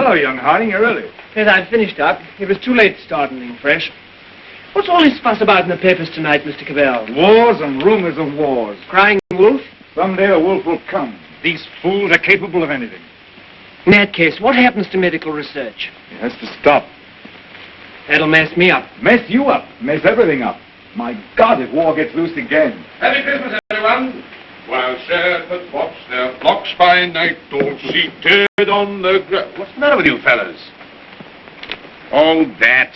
Hello, young Harding. You're early. Yes, I've finished up. It was too late to start anything fresh. What's all this fuss about in the papers tonight, Mr. Cavell? Wars and rumors of wars. Crying wolf? Someday the wolf will come. These fools are capable of anything. In that case, what happens to medical research? It has to stop. That'll mess me up. Mess you up. Mess everything up. My God, if war gets loose again. Merry Christmas, everyone. While shepherds watch their flocks by night, all seated on the ground. What's the matter with you fellas? Oh, that.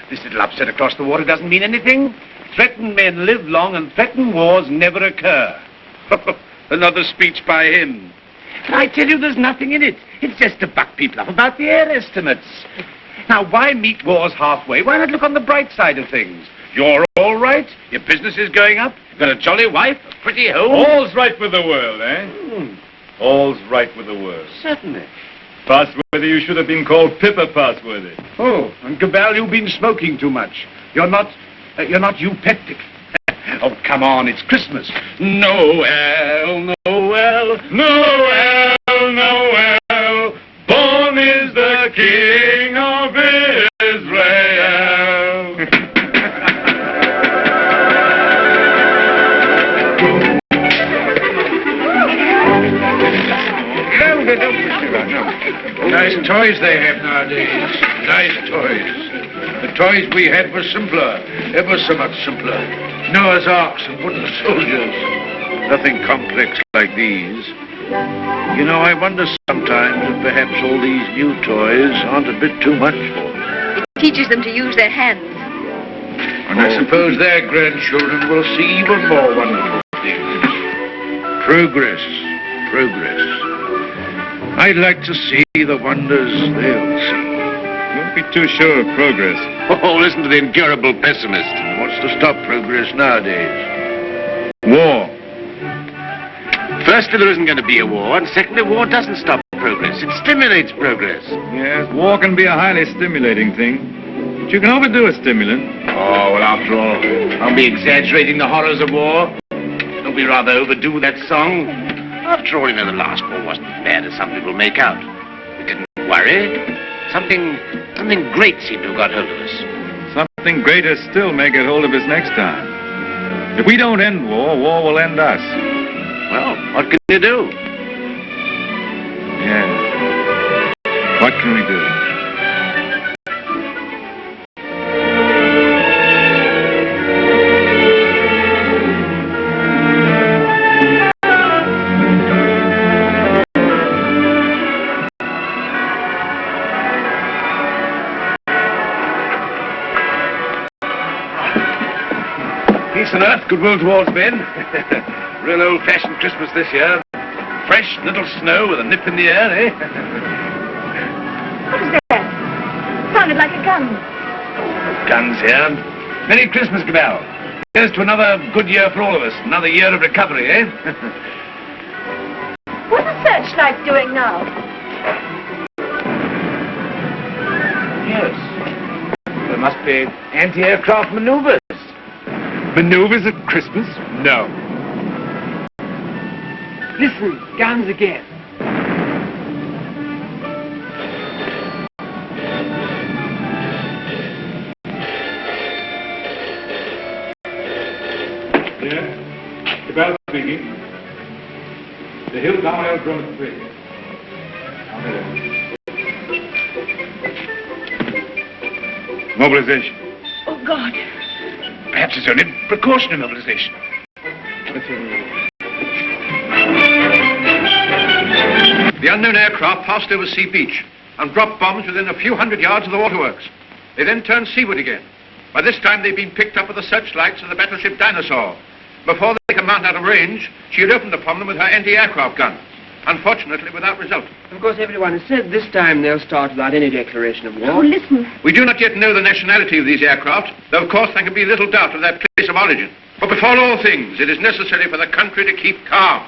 This little upset across the water doesn't mean anything. Threatened men live long and threatened wars never occur. Another speech by him. But I tell you, there's nothing in it. It's just to buck people up about the air estimates. Now, why meet wars halfway? Why not look on the bright side of things? You're all right. Your business is going up. You've got a jolly wife, a pretty home. All's right with the world, eh? All's right with the world. Certainly. Passworthy, you should have been called Pippa Passworthy. Oh, and Cabell, you've been smoking too much. You're not eupeptic. Oh, come on, it's Christmas. Noel, Noel, Noel, Noel. Born is the King of Israel. Nice toys they have nowadays. Nice toys. The toys we had were simpler, ever so much simpler. Noah's Arks and wooden soldiers. Nothing complex like these. You know, I wonder sometimes if perhaps all these new toys aren't a bit too much for them. It teaches them to use their hands. And I suppose their grandchildren will see even more wonderful things. Progress, progress. I'd like to see the wonders they'll see. Don't be too sure of progress. Oh, listen to the incurable pessimist. What's to stop progress nowadays? War. Firstly, there isn't going to be a war, and secondly, war doesn't stop progress. It stimulates progress. Yes, war can be a highly stimulating thing. But you can overdo a stimulant. Oh, well, after all, I'll be exaggerating the horrors of war. Don't we rather overdo that song? After all, you know, the last war wasn't as bad as some people make out. We didn't worry. Something great seemed to have got hold of us. Something greater still may get hold of us next time. If we don't end war, war will end us. Well, what can you do? Yeah. What can we do? Peace on earth, goodwill towards men. Real old-fashioned Christmas this year. Fresh little snow with a nip in the air, eh? What was that? Sounded like a gun. Guns here. Merry Christmas, Cabell. Here's to another good year for all of us. Another year of recovery, eh? What's the searchlight doing now? Yes. There must be anti-aircraft maneuvers. Maneuvers at Christmas? No. Listen, guns again. Yeah? Cabell speaking. The Hill Town Aerodrome 3. Mobilization. Oh, God. Perhaps it's only precautionary mobilization. The unknown aircraft passed over Sea Beach and dropped bombs within a few hundred yards of the waterworks. They then turned seaward again. By this time, they'd been picked up with the searchlights of the battleship Dinosaur. Before they could mount out of range, she had opened upon them with her anti-aircraft guns. Unfortunately, without result. Of course, everyone has said this time they'll start without any declaration of war. Oh, listen. We do not yet know the nationality of these aircraft, though of course there can be little doubt of their place of origin. But before all things, it is necessary for the country to keep calm.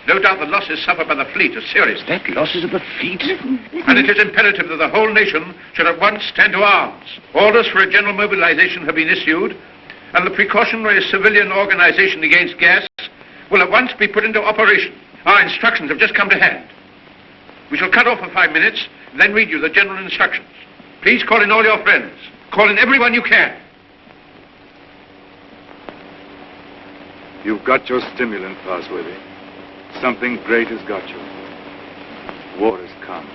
No doubt the losses suffered by the fleet are serious. That losses of the fleet? Listen. And it is imperative that the whole nation should at once stand to arms. Orders for a general mobilization have been issued, and the precautionary civilian organization against gas will at once be put into operation. Our instructions have just come to hand. We shall cut off for 5 minutes, and then read you the general instructions. Please call in all your friends. Call in everyone you can. You've got your stimulant, Parsworthy. Something great has got you. War has come.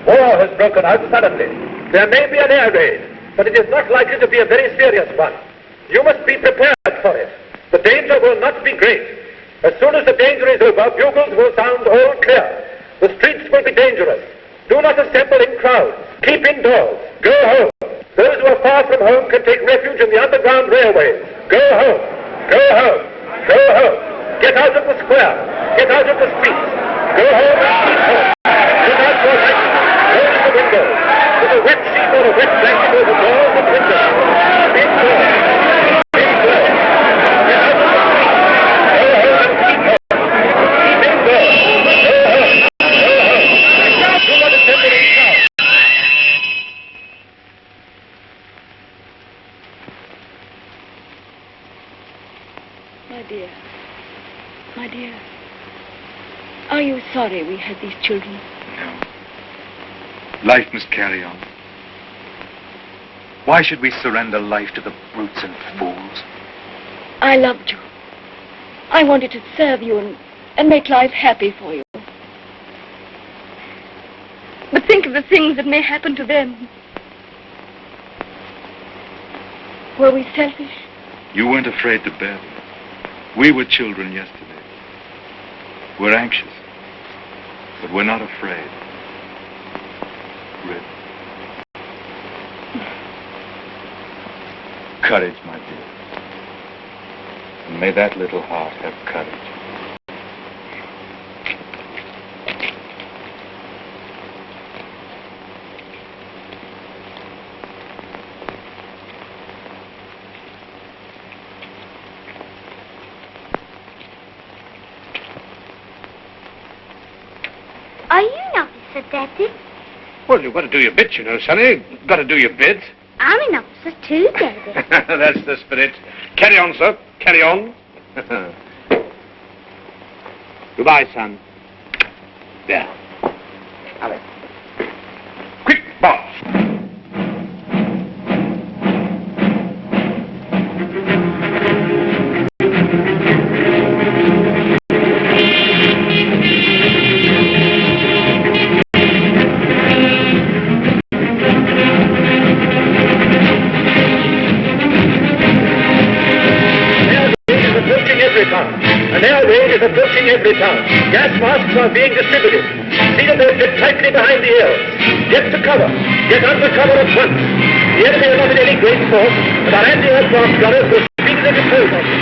War has broken out suddenly. There may be an air raid, but it is not likely to be a very serious one. You must be prepared for it. The danger will not be great. As soon as the danger is over, bugles will sound all clear. The streets will be dangerous. Do not assemble in crowds. Keep indoors. Go home. Those who are far from home can take refuge in the underground railways. Go home. Go home. Go home. Get out of the square. Get out of the streets. Go home and keep home. Put out your lights. Close the windows. With a wet sheet or a wet blanket over doors and windows. Indoors. Indoors. Get out of the streets. Go home and keep home. Keep indoors. Go home. Go home. Do not assemble in crowds. My dear, are you sorry we had these children? No. Life must carry on. Why should we surrender life to the brutes and fools? I loved you. I wanted to serve you and make life happy for you. But think of the things that may happen to them. Were we selfish? You weren't afraid to bear them. We were children yesterday. We're anxious, but we're not afraid. Really. Courage, my dear. And may that little heart have courage. Are you an officer, Daddy? Well, you've got to do your bit, you know, Sonny. You've got to do your bit. I'm an officer too, Daddy. That's the spirit. Carry on, sir. Carry on. Goodbye, son. There. Alex. Quick, boss. An air raid is approaching every town. Gas masks are being distributed. See that they fit tightly behind the ears. Get to cover. Get under cover at once. The enemy are not in any great force, but our anti-aircraft gunners will speedily dispose of them.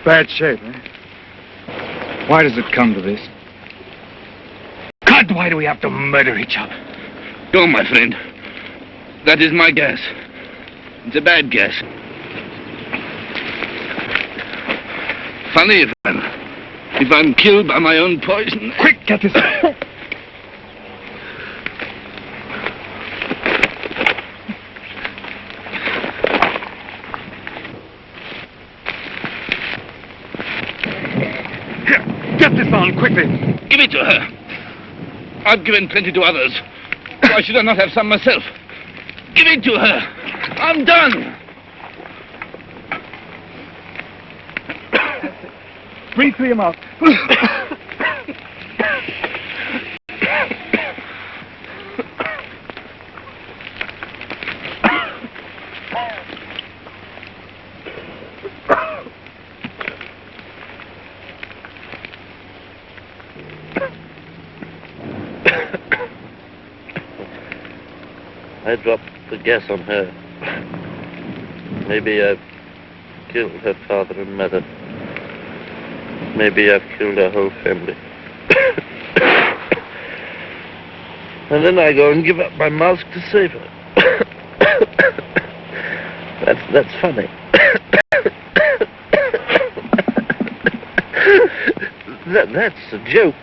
Bad shape, eh? Why does it come to this? God, why do we have to murder each other? No, my friend. That is my guess. It's a bad guess. Funny if I'm killed by my own poison. Quick, get this. Get this on, quickly. Give it to her. I've given plenty to others. Why should I not have some myself? Give it to her. I'm done. Breathe through your mouth. I dropped the gas on her. Maybe I've killed her father and mother. Maybe I've killed her whole family. And then I go and give up my mask to save her. That's funny. That's a joke.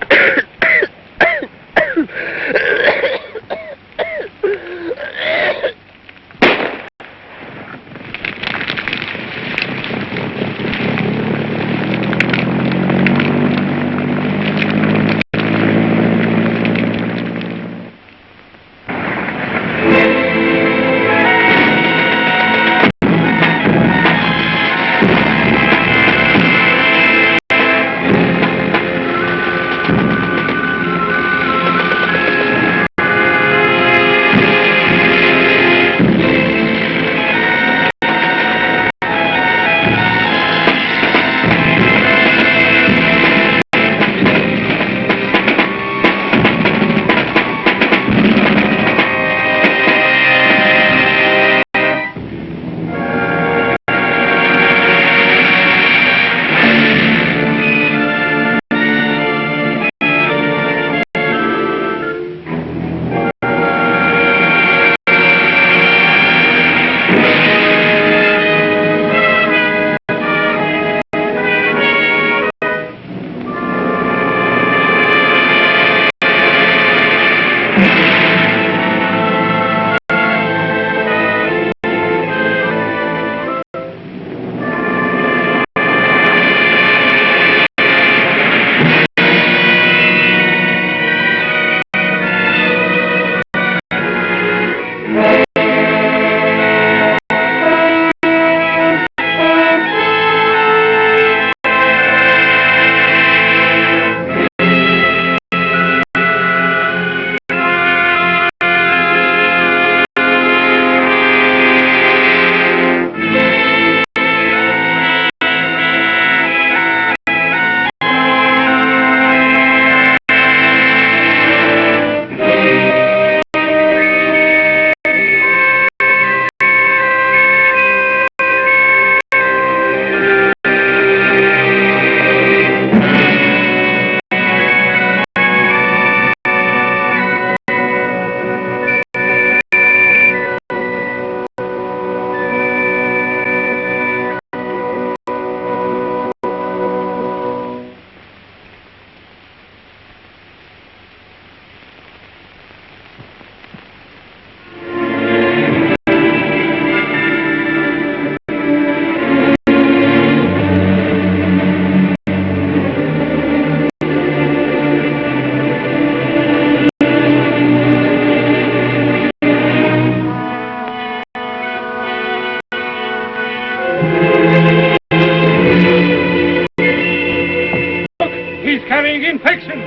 carrying infection.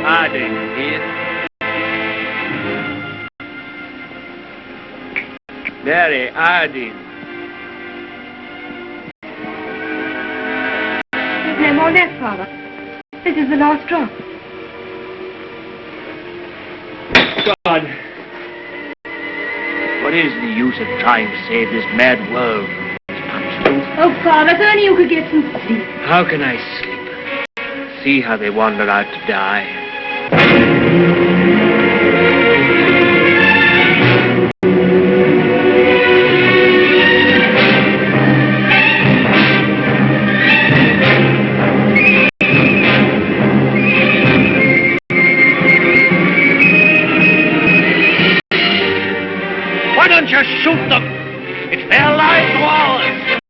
Harding here. Mary Harding. There's no more left, Father. This is the last drop. God, use of trying to save this mad world from its punishment? Oh, Father, if only you could get some sleep. How can I sleep? See how they wander out to die. Why don't you shoot them? It's their lives or ours.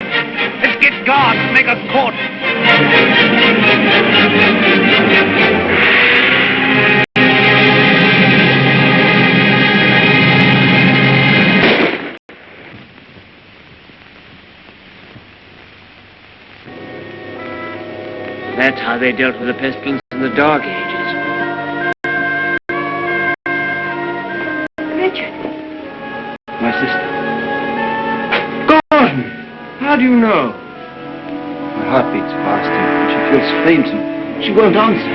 Let's get guards and make a court. That's how they dealt with the pestilence in the Dark Ages. Richard. My sister. Gordon! How do you know? My heart beats fast and she feels faint and she won't answer.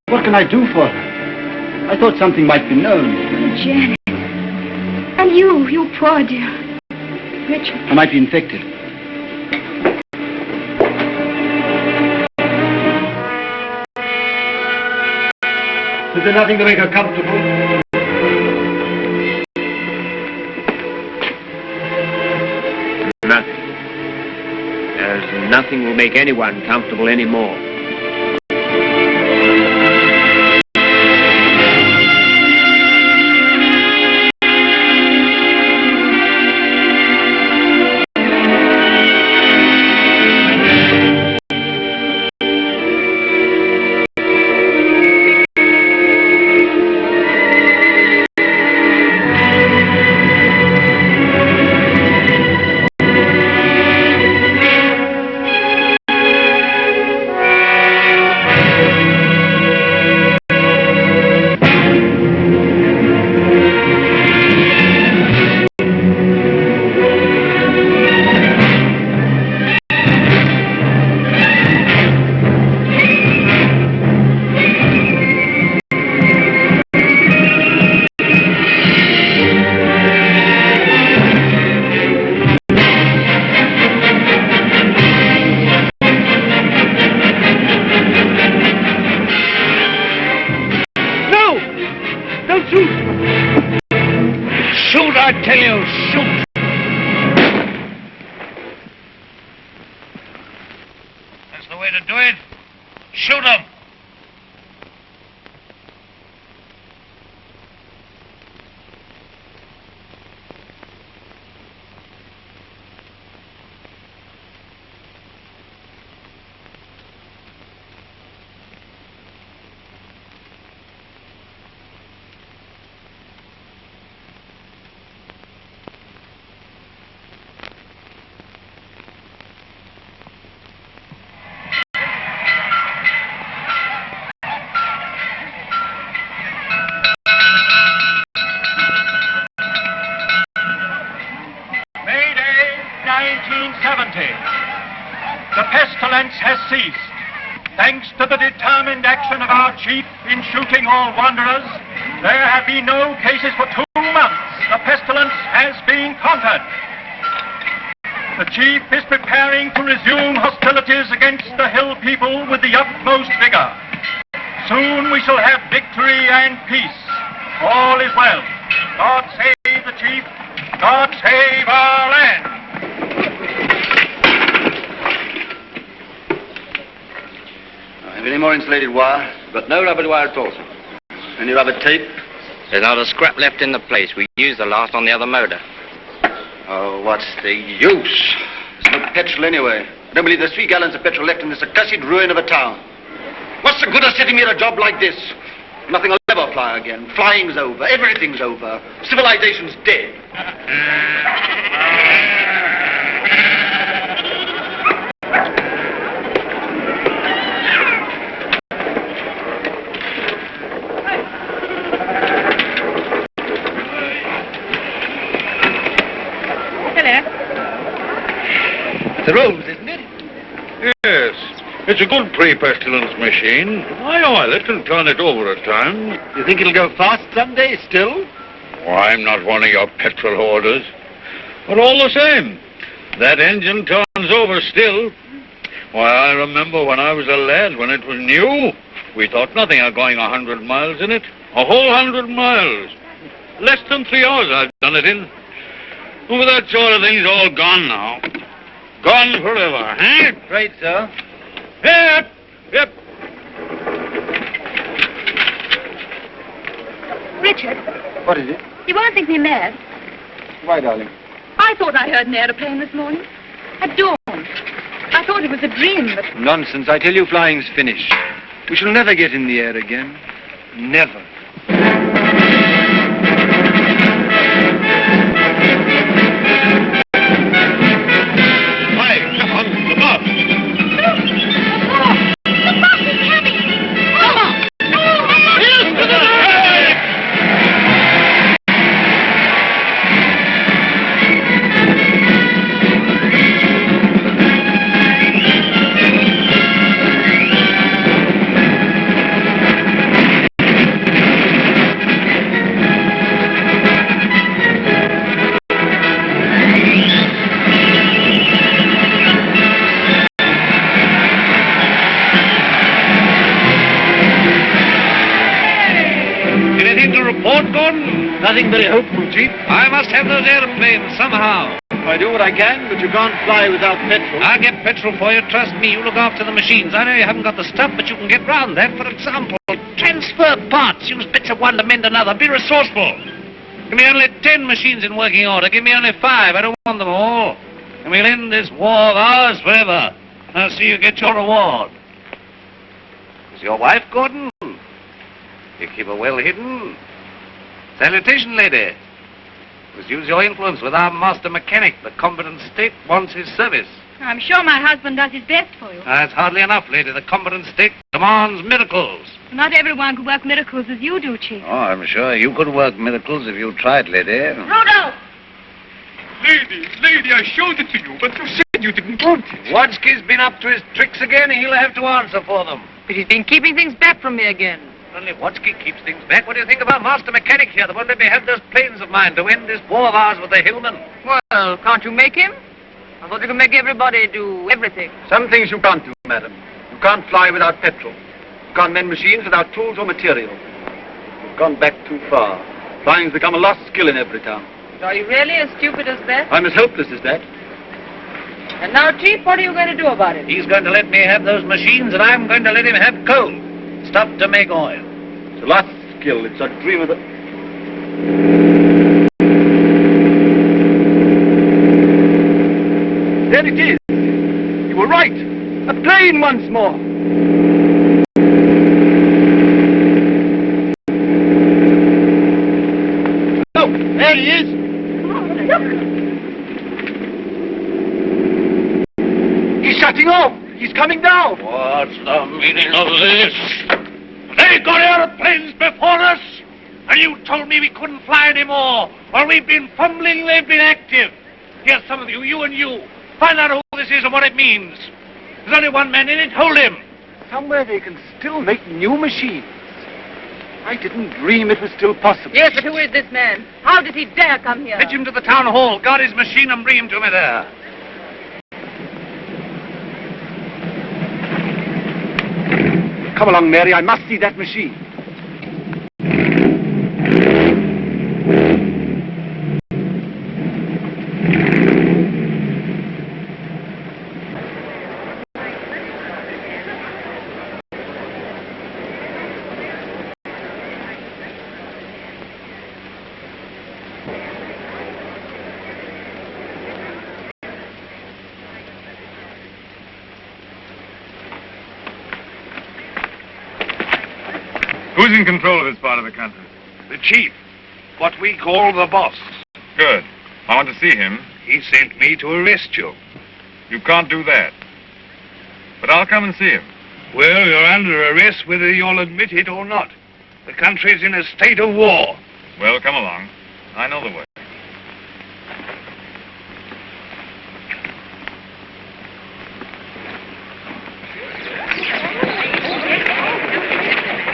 What can I do for her? I thought something might be known. Janet. And you poor dear. Richard. I might be infected. Is there nothing to make her comfortable? Nothing. There's nothing will make anyone comfortable anymore. I tell you, shoot! That's the way to do it. Shoot 'em! The pestilence has ceased. Thanks to the determined action of our chief in shooting all wanderers, there have been no cases for 2 months. The pestilence has been conquered. The chief is preparing to resume hostilities against the hill people with the utmost vigor. Soon we shall have victory and peace. All is well. God save the chief. God save our land. Any more insulated wire? But no rubber wire at all, sir. Any rubber tape? There's not a scrap left in the place. We used the last on the other motor. Oh, what's the use? There's no petrol anyway. I don't believe there's 3 gallons of petrol left in this accursed ruin of a town. What's the good of setting me at a job like this? Nothing will ever fly again. Flying's over. Everything's over. Civilization's dead. The Rose, isn't it? Yes. It's a good pre-pestilence machine. I oil it and turn it over at times. You think it'll go fast someday still? Oh, I'm not one of your petrol hoarders. But all the same, that engine turns over still. Why, I remember when I was a lad, when it was new, we thought nothing of going 100 miles in it. A whole 100 miles. Less than 3 hours I've done it in. Well, that sort of thing's all gone now. Gone forever, eh? Right, sir. Yep, yep. Richard, What is it? you won't think me mad. Why, darling? I thought I heard an aeroplane this morning. At dawn. I thought it was a dream, but Nonsense. I tell you, flying's finished. We shall never get in the air again. Never. Nothing very hopeful, Chief. I must have those airplanes somehow. I do what I can, but you can't fly without petrol. I'll get petrol for you. Trust me, you look after the machines. I know you haven't got the stuff, but you can get round that. For example, transfer parts. Use bits of one to mend another. Be resourceful. Give me only 10 machines in working order. Give me only 5. I don't want them all. And we'll end this war of ours forever. I'll see you get your reward. Is your wife, Gordon? You keep her well hidden. Salutation, lady. Must use your influence with our master mechanic. The competent state wants his service. I'm sure my husband does his best for you. That's hardly enough, lady. The competent state demands miracles. Not everyone could work miracles as you do, Chief. Oh, I'm sure you could work miracles if you tried, lady. Rudolph! Lady, I showed it to you, but you said you didn't want it. Wadsky's been up to his tricks again. He'll have to answer for them. But he's been keeping things back from me again. Only Wadsky keeps things back. What do you think of our master mechanic here? They won't let me have those planes of mine to end this war of ours with the Hillmen. Well, can't you make him? I thought you could make everybody do everything. Some things you can't do, madam. You can't fly without petrol. You can't mend machines without tools or material. You've gone back too far. Flying's become a lost skill in every town. Are you really as stupid as that? I'm as helpless as that. And now, Chief, what are you going to do about it? He's going to let me have those machines, and I'm going to let him have coal. Stuff to make oil. It's a lost skill. It's a dream of the... There it is. You were right. A plane once more. Oh, there he is. He's shutting off. He's coming down. What's the meaning of this? They got aeroplanes before us, and you told me we couldn't fly anymore. While we've been fumbling, they've been active. Here's some of you, you and you. Find out who this is and what it means. There's only one man in it. Hold him. Somewhere they can still make new machines. I didn't dream it was still possible. Yes, but who is this man? How did he dare come here? Fetch him to the town hall. Guard his machine and bring him to me there. Come along, Mary. I must see that machine. Who's in control of this part of the country? The chief. What we call the boss. Good. I want to see him. He sent me to arrest you. You can't do that. But I'll come and see him. Well, you're under arrest whether you'll admit it or not. The country's in a state of war. Well, come along. I know the way.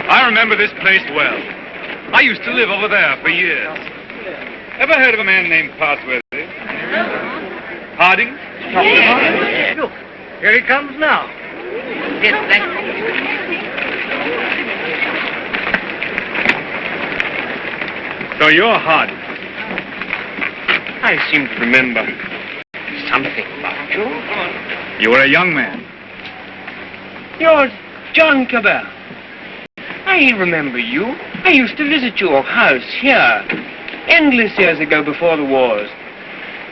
I remember this place well. I used to live over there for years. Ever heard of a man named Parsworthy? Harding? Yes. Look, here he comes now. Yes, thank you. So you're Harding. I seem to remember something about you. You were a young man. You're John Cabell. I remember you. I used to visit your house here endless years ago before the wars.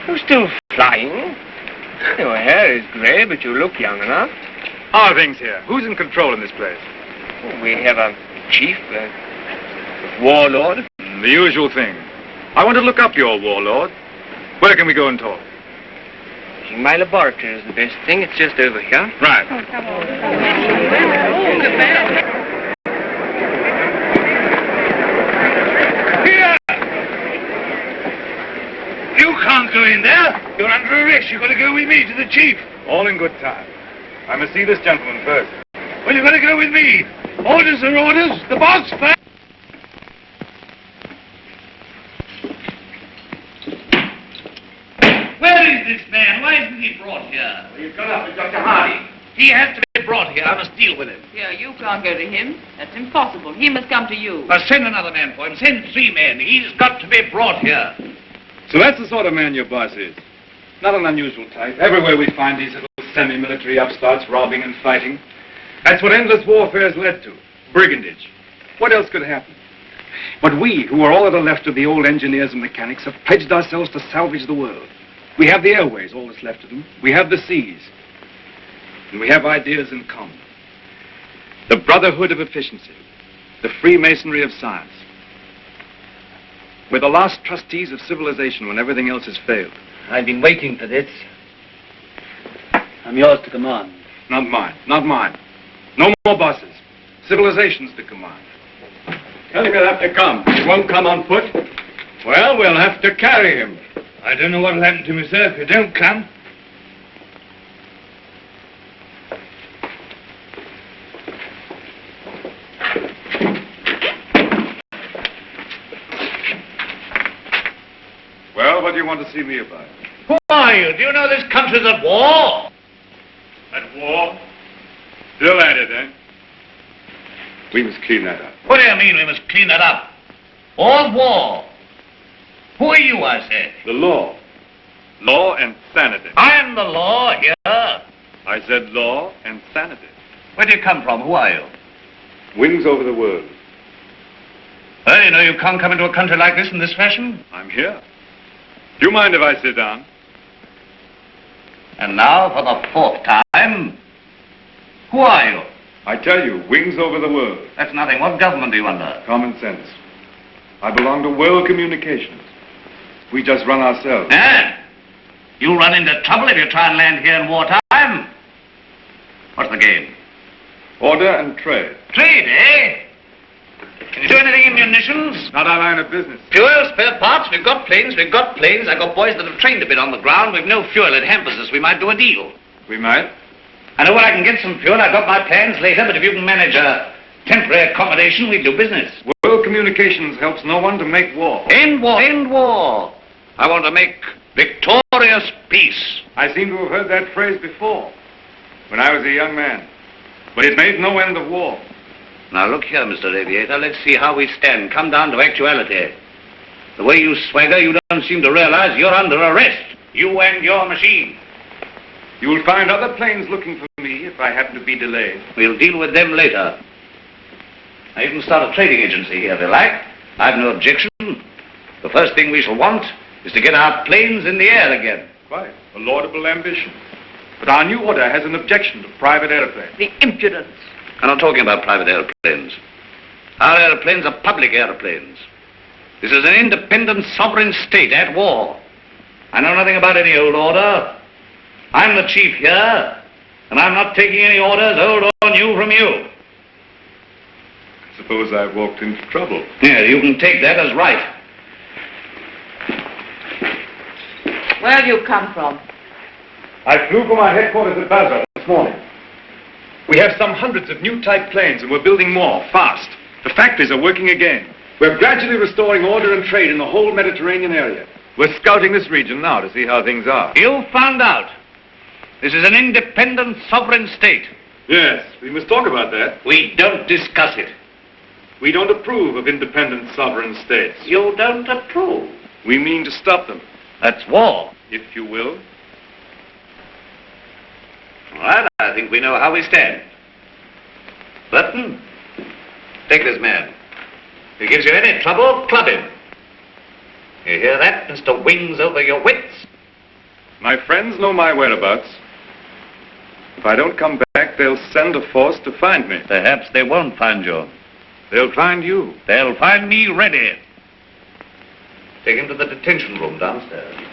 You're still flying. Your hair is grey, but you look young enough. How are things here? Who's in control in this place? We have a chief, a warlord. The usual thing. I want to look up your warlord. Where can we go and talk? My laboratory is the best thing. It's just over here. Right. Here! You can't go in there. You're under arrest. You've got to go with me to the chief. All in good time. I must see this gentleman first. Well, you've got to go with me. Orders are orders. The boss first. Where is this man? Why isn't he brought here? Well, you've got up with Dr. Hardy. He has to be brought here. I must deal with him. Here, you can't go to him. That's impossible. He must come to you. Send another man for him. Send 3 men. He's got to be brought here. So that's the sort of man your boss is. Not an unusual type. Everywhere we find these little semi-military upstarts robbing and fighting. That's what endless warfare has led to. Brigandage. What else could happen? But we, who are all that are left of the old engineers and mechanics, have pledged ourselves to salvage the world. We have the airways, all that's left of them. We have the seas. And we have ideas in common. The brotherhood of efficiency. The Freemasonry of science. We're the last trustees of civilization when everything else has failed. I've been waiting for this. I'm yours to command. Not mine. Not mine. No more bosses. Civilization's to command. Tell him he'll have to come. He won't come on foot. Well, we'll have to carry him. I don't know what'll happen to me, sir, if you don't come. Well, what do you want to see me about? Who are you? Do you know this country's at war? At war? Still at it, eh? We must clean that up. What do you mean we must clean it up? All war. Who are you, I said? The law. Law and sanity. I am the law here. I said law and sanity. Where do you come from? Who are you? Wings over the world. Well, you know you can't come into a country like this in this fashion. I'm here. Do you mind if I sit down? And now, for the 4th time, who are you? I tell you, wings over the world. That's nothing. What government are you under? Common sense. I belong to World Communications. We just run ourselves. Eh? You'll run into trouble if you try and land here in wartime. What's the game? Order and trade. Trade, eh? Can you do anything in munitions? Not our line of business. Fuel, spare parts, we've got planes. I've got boys that have trained a bit on the ground. We've no fuel. It hampers us. We might do a deal. We might. I know where I can get some fuel. I've got my plans later, but if you can manage a temporary accommodation, we'll do business. World Communications helps no one to make war. End war. End war. I want to make victorious peace. I seem to have heard that phrase before, when I was a young man. But it made no end of war. Now, look here, Mr. Aviator. Let's see how we stand. Come down to actuality. The way you swagger, you don't seem to realize you're under arrest. You and your machine. You will find other planes looking for me if I happen to be delayed. We'll deal with them later. Now, you can start a trading agency here if you like. I've no objection. The first thing we shall want is to get our planes in the air again. Quite. A laudable ambition. But our new order has an objection to private airplanes. The impudence. I'm not talking about private airplanes. Our airplanes are public airplanes. This is an independent sovereign state at war. I know nothing about any old order. I'm the chief here, and I'm not taking any orders, old or new, from you. Suppose I've walked into trouble. Yeah, you can take that as right. Where have you come from? I flew from our headquarters at Basra this morning. We have some hundreds of new type planes, and we're building more, fast. The factories are working again. We're gradually restoring order and trade in the whole Mediterranean area. We're scouting this region now to see how things are. You found out. This is an independent sovereign state. Yes, we must talk about that. We don't discuss it. We don't approve of independent sovereign states. You don't approve. We mean to stop them, That's war. if you will. All right, I think we know how we stand. Burton, take this man. If he gives you any trouble, club him. You hear that, Mr. Wings over your wits? My friends know my whereabouts. If I don't come back, they'll send a force to find me. Perhaps they won't find you. They'll find you. They'll find me ready. Take him to the detention room downstairs.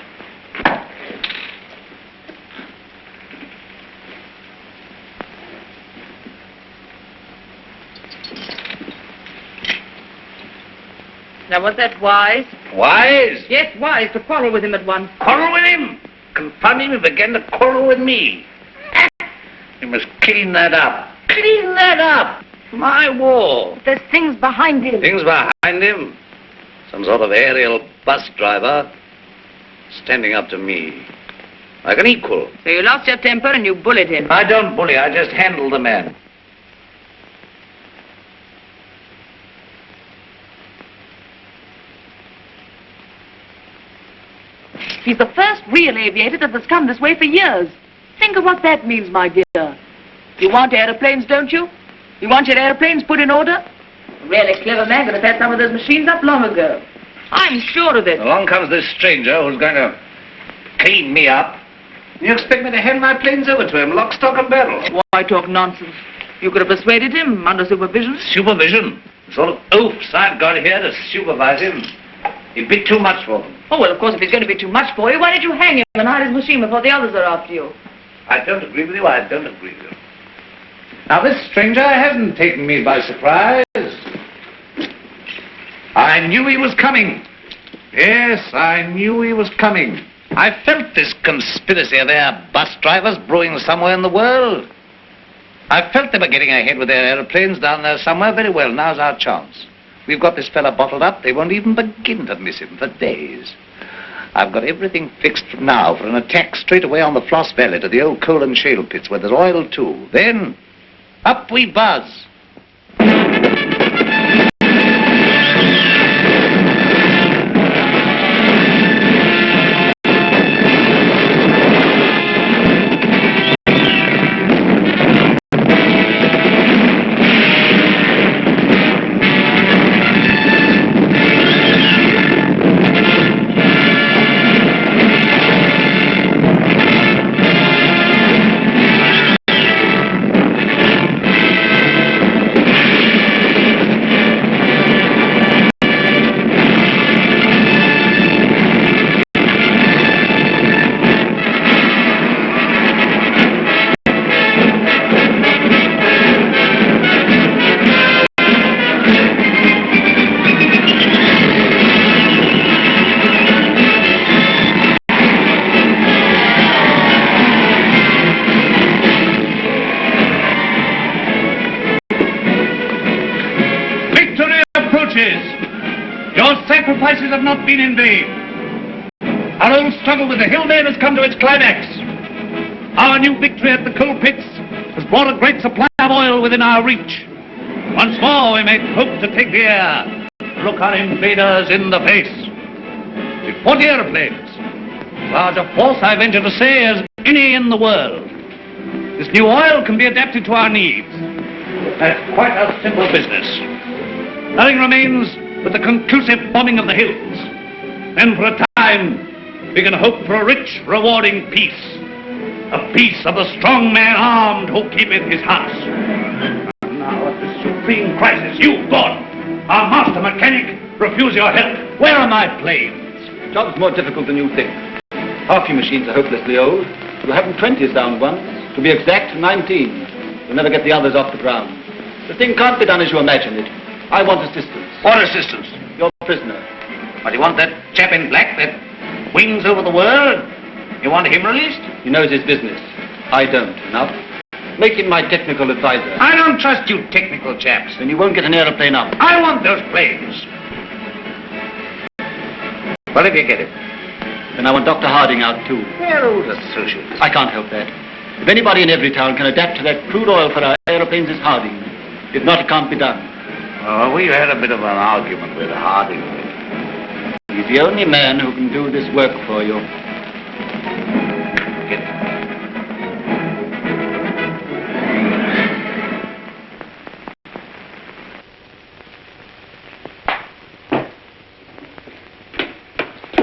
Now, was that wise? Wise? Yes, wise, to quarrel with him at once. Quarrel with him? Confound him, he began to quarrel with me. You must clean that up. Clean that up. My war. There's things behind him. Things behind him. Some sort of aerial bus driver standing up to me. Like an equal. So you lost your temper and you bullied him. I don't bully, I just handle the man. He's the first real aviator that has come this way for years. Think of what that means, my dear. You want aeroplanes, don't you? You want your aeroplanes put in order? A really clever man could have had some of those machines up long ago. I'm sure of it. Along comes this stranger who's going to clean me up. You expect me to hand my planes over to him, lock, stock, and barrel? Why talk nonsense? You could have persuaded him under supervision. Supervision? The sort of oafs I've got here to supervise him. He'd be too much for them. Oh, well, of course, if he's going to be too much for you, why don't you hang him and hide his machine before the others are after you? I don't agree with you, I don't agree with you. Now, this stranger hasn't taken me by surprise. I knew he was coming. Yes, I knew he was coming. I felt this conspiracy of their bus drivers brewing somewhere in the world. I felt they were getting ahead with their aeroplanes down there somewhere. Very well, now's our chance. We've got this fella bottled up. They won't even begin to miss him for days. I've got everything fixed now for an attack straight away on the Floss Valley to the old coal and shale pits where there's oil too. Then, up we buzz. Your sacrifices have not been in vain. Our old struggle with the hillmen has come to its climax. Our new victory at the coal pits has brought a great supply of oil within our reach. Once more we may hope to take the air, look our invaders in the face. With 40 aeroplanes, as large a force, I venture to say, as any in the world. This new oil can be adapted to our needs. That's quite a simple business. Nothing remains but the conclusive bombing of the hills. Then for a time, we can hope for a rich, rewarding peace. A peace of the strong man armed who keepeth his house. And now at this supreme crisis, you, God, our master mechanic, refuse your help. Where are my planes? Job's more difficult than you think. Half your machines are hopelessly old. You'll have them 20 down once. To be exact, 19. You'll never get the others off the ground. The thing can't be done as you imagine it. I want assistance. What assistance? Your prisoner. But you want that chap in black that wings over the world? You want him released? He knows his business. I don't. Enough. Make him my technical advisor. I don't trust you technical chaps. Then you won't get an aeroplane up. I want those planes. Well, if you get it. Then I want Dr. Harding out, too. We're old associates. I can't help that. If anybody in every town can adapt to that crude oil for our aeroplanes, it's Harding. If not, it can't be done. Oh, we had a bit of an argument with Harding. He's the only man who can do this work for you. Get it.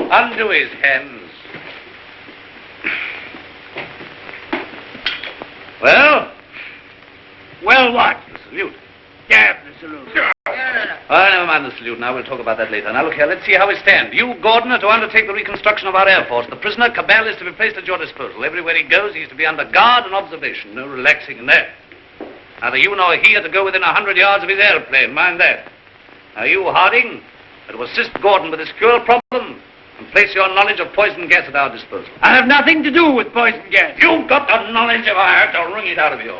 Undo his hands. Well? Well, what? The salute. Yeah, the salute. Oh, never mind the salute now. We'll talk about that later. Now, look here. Let's see how we stand. You, Gordon, are to undertake the reconstruction of our Air Force. The prisoner, Cabell, is to be placed at your disposal. Everywhere he goes, he's to be under guard and observation. No relaxing in there. Neither you nor he are to go within 100 yards of his airplane. Mind that. Now, you, Harding, are to assist Gordon with his fuel problem and place your knowledge of poison gas at our disposal. I have nothing to do with poison gas. You've got the knowledge if I have to wring it out of you.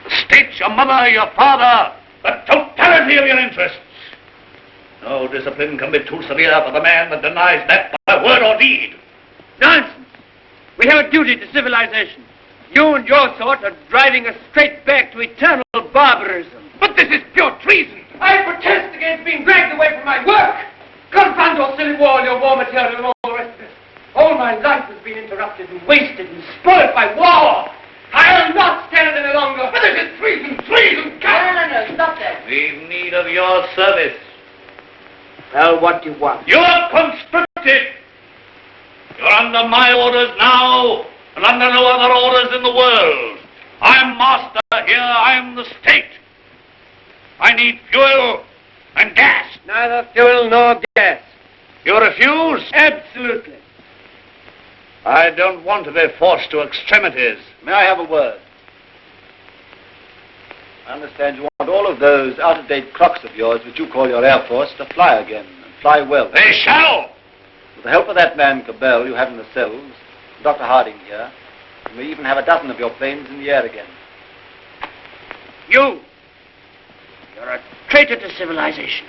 The state, your mother, your father, the totality of your interests. No discipline can be too severe for the man that denies that by word or deed. Nonsense. We have a duty to civilization. You and your sort are driving us straight back to eternal barbarism. But this is pure treason. I protest against being dragged away from my work. Confound your silly war, your war material, and all the rest of it. All my life has been interrupted and wasted and spoiled by war. I'll not stand any longer. But this is treason, treason, No, stop that. We've need of your service. Well, what do you want? You're conscripted. You're under my orders now, and under no other orders in the world. I'm master here, I'm the state. I need fuel and gas. Neither fuel nor gas. You refuse? Absolutely. I don't want to be forced to extremities. May I have a word? I understand you want all of those out-of-date clocks of yours, which you call your Air Force, to fly again, and fly well. They shall! With the help of that man, Cabell, you have in the cells, and Dr. Harding here, you may even have a dozen of your planes in the air again. You're a traitor to civilization.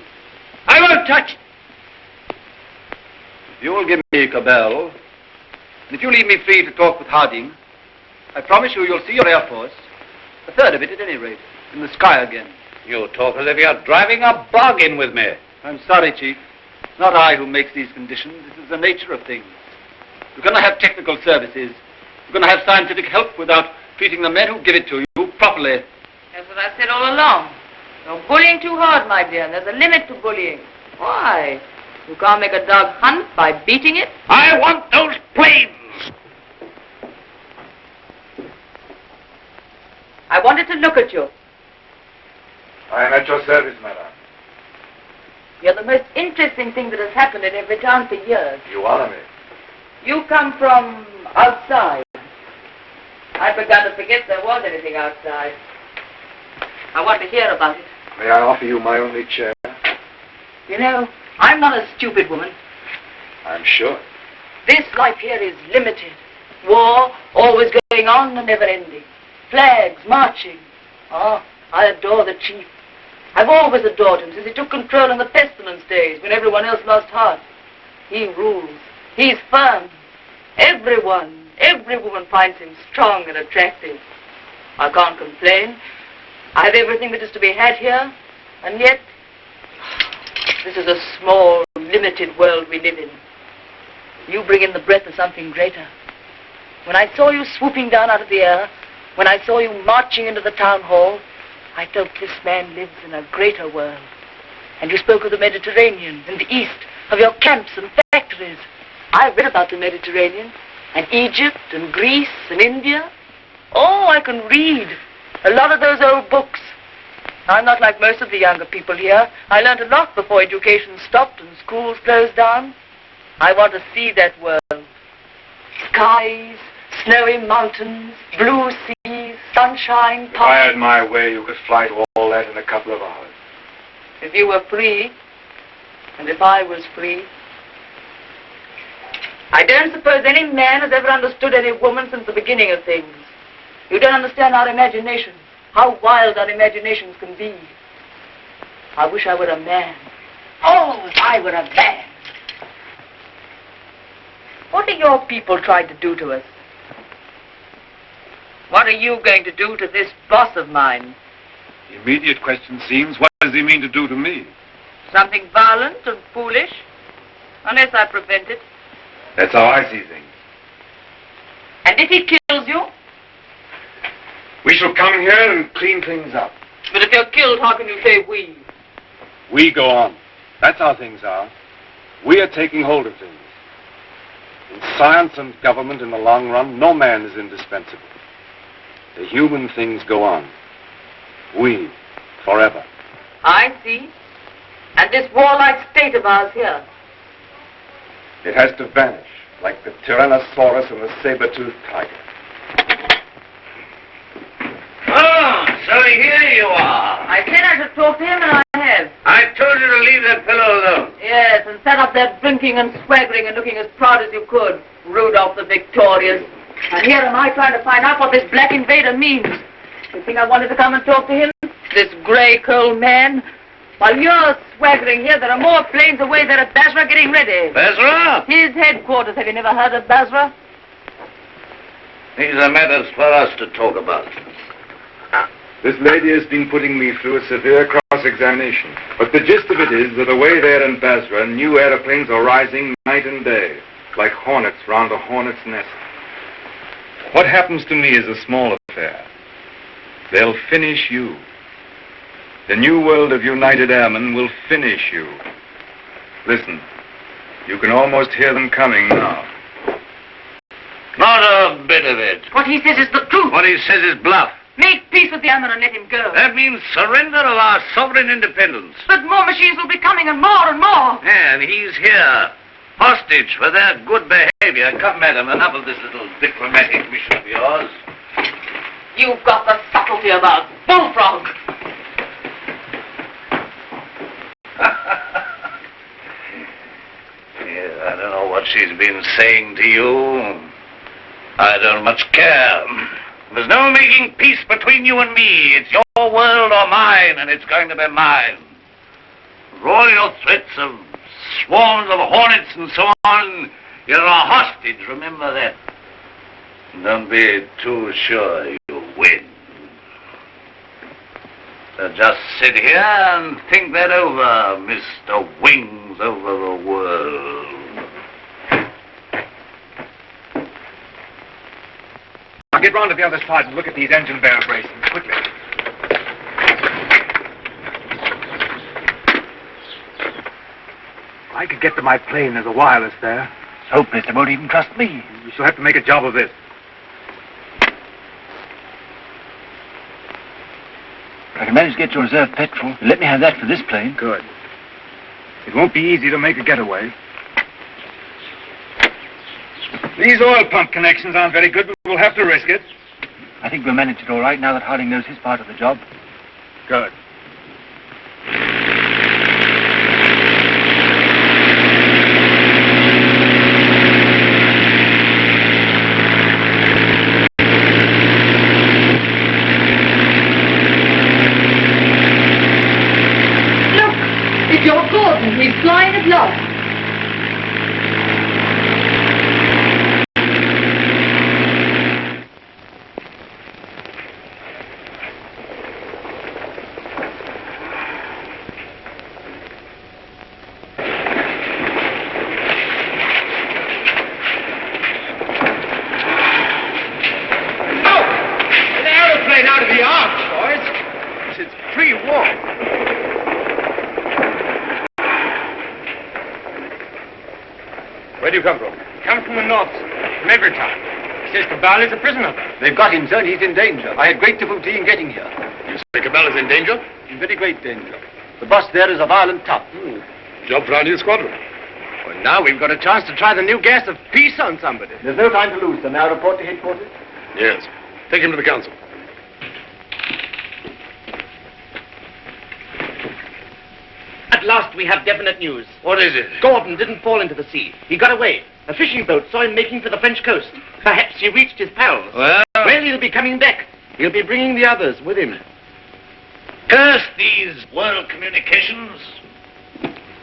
I won't touch it. If you will give me Cabell, and if you leave me free to talk with Harding, I promise you'll see your Air Force, a third of it at any rate, in the sky again. You talk as if you're driving a bargain with me. I'm sorry, Chief. It's not I who makes these conditions. This is the nature of things. You're going to have technical services. You're going to have scientific help without treating the men who give it to you properly. That's what I said all along. You're bullying too hard, my dear, and there's a limit to bullying. Why? You can't make a dog hunt by beating it? I want those planes! I wanted to look at you. I am at your service, madam. You're the most interesting thing that has happened in every town for years. You honor me. You come from outside. I'd begun to forget there was anything outside. I want to hear about it. May I offer you my only chair? You know, I'm not a stupid woman. I'm sure. This life here is limited. War, always going on and never ending. Flags, marching. Oh, I adore the chief. I've always adored him since he took control in the pestilence days when everyone else lost heart. He rules. He's firm. Every woman finds him strong and attractive. I can't complain. I have everything that is to be had here, and yet this is a small, limited world we live in. You bring in the breath of something greater. When I saw you swooping down out of the air, when I saw you marching into the town hall, I felt this man lives in a greater world. And you spoke of the Mediterranean and the East, of your camps and factories. I've read about the Mediterranean, and Egypt and Greece and India. Oh, I can read a lot of those old books. I'm not like most of the younger people here. I learned a lot before education stopped and schools closed down. I want to see that world. Skies, snowy mountains, blue seas, sunshine, If I had my way, you could fly to all that in a couple of hours. If you were free, and if I was free. I don't suppose any man has ever understood any woman since the beginning of things. You don't understand our imagination, how wild our imaginations can be. I wish I were a man. Oh, if I were a man. What are your people trying to do to us? What are you going to do to this boss of mine? The immediate question seems, what does he mean to do to me? Something violent and foolish? Unless I prevent it. That's how I see things. And if he kills you? We shall come here and clean things up. But if you're killed, how can you say we? We go on. That's how things are. We are taking hold of things. In science and government, in the long run, no man is indispensable. The human things go on. We, forever. I see. And this warlike state of ours here. It has to vanish, like the Tyrannosaurus and the saber-toothed tiger. Oh, so here you are. I said I should talk to him, and I have. I told you to leave that fellow alone. Yes, and set up there drinking and swaggering and looking as proud as you could. Rudolph the Victorious. And here am I trying to find out what this black invader means. You think I wanted to come and talk to him? This grey curled man? While you're swaggering here, there are more planes away there at Basra getting ready. Basra? His headquarters. Have you never heard of Basra? These are matters for us to talk about. This lady has been putting me through a severe cross-examination. But the gist of it is that away there in Basra, new aeroplanes are rising night and day, like hornets round a hornet's nest. What happens to me is a small affair. They'll finish you. The new world of United Airmen will finish you. Listen, you can almost hear them coming now. Not a bit of it. What he says is the truth. What he says is bluff. Make peace with the airmen and let him go. That means surrender of our sovereign independence. But more machines will be coming and more and more. And he's here, hostage for their good behavior. Come, madam, enough of this little diplomatic mission of yours. You've got the subtlety of a bullfrog. Yeah, I don't know what she's been saying to you. I don't much care. There's no making peace between you and me. It's your world or mine, and it's going to be mine. For all your threats of swarms of hornets and so on, you're a hostage, remember that. Don't be too sure you'll win. So just sit here and think that over, Mr. Wings over the world. I'll get round to the other side and look at these engine bearer braces, quickly. I could get to my plane. There's a wireless there. It's hopeless. They won't even trust me. We shall have to make a job of this. I can manage to get your reserve petrol. Let me have that for this plane. Good. It won't be easy to make a getaway. These oil pump connections aren't very good, but we'll have to risk it. I think we'll manage it all right now that Harding knows his part of the job. Good. Look, it's your Gordon. He's flying at last. Where do you come from? Come from the north, from Evertown. He says Cabal is a prisoner. They've got him, sir, and he's in danger. I had great difficulty in getting here. You say Cabal is in danger? In very great danger. The boss there is a violent tough. Job for our new squadron. Well, now we've got a chance to try the new gas of peace on somebody. There's no time to lose, sir. Now report to headquarters. Yes. Take him to the council. At last we have definite news. What is it? Gordon didn't fall into the sea. He got away. A fishing boat saw him making for the French coast. Perhaps he reached his pals. Well, He'll be coming back. He'll be bringing the others with him. curse these world communications.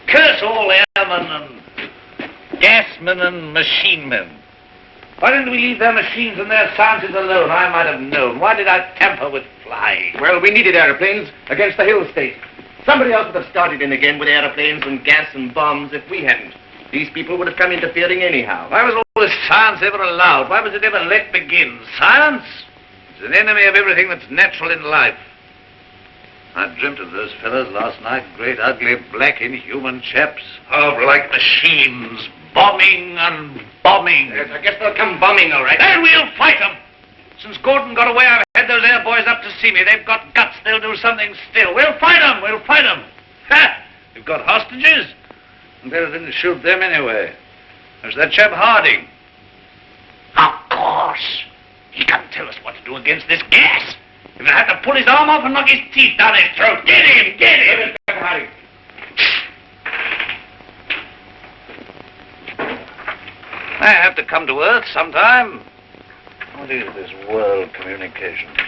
Curse all airmen and Gasmen and machine men. Why didn't we leave their machines and their sciences alone? I might have known. Why did I tamper with flying? Well, we needed aeroplanes against the hill state. Somebody else would have started in again with aeroplanes and gas and bombs if we hadn't. These people would have come interfering anyhow. Why was all this science ever allowed? Why was it ever let begin? Science is an enemy of everything that's natural in life. I dreamt of those fellows last night, great, ugly, black, inhuman chaps. Oh, like machines, bombing and bombing. Yes, I guess they'll come bombing, all right. Then we'll fight them. Since Gordon got away, I've had those air boys up to see me. They've got guts. They'll do something still. We'll fight them. We'll fight them. Ha! We've got hostages. And better didn't shoot them anyway. There's that chap Harding. Of course. He can't tell us what to do against this gas. If I have to pull his arm off and knock his teeth down his throat. Get him! Get him! Harding. I have to come to Earth sometime. What is this world communications?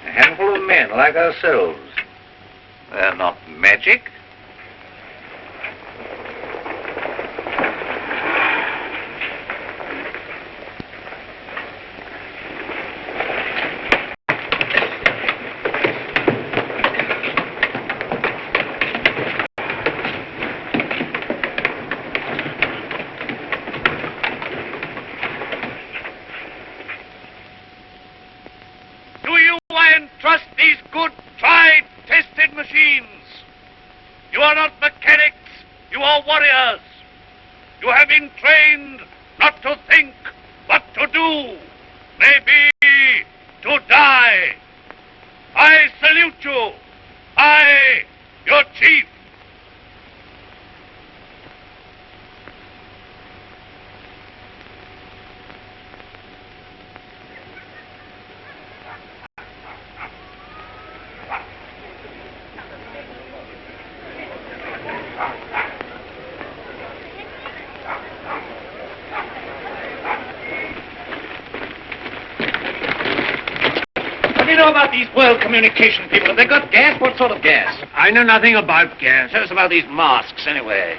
A handful of men like ourselves. They're not magic. Trust these good, tried, tested machines. You are not mechanics. You are warriors. You have been trained not to think, but to do. Maybe to die. I salute you. I, your chief. What do you know about these world communication people? Have they got gas? What sort of gas? I know nothing about gas. Tell us about these masks, anyway.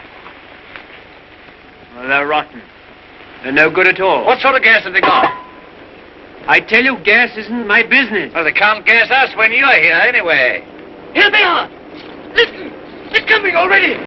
Well, they're rotten. They're no good at all. What sort of gas have they got? I tell you, gas isn't my business. Well, they can't gas us when you're here, anyway. Here they are. Listen, they're coming already.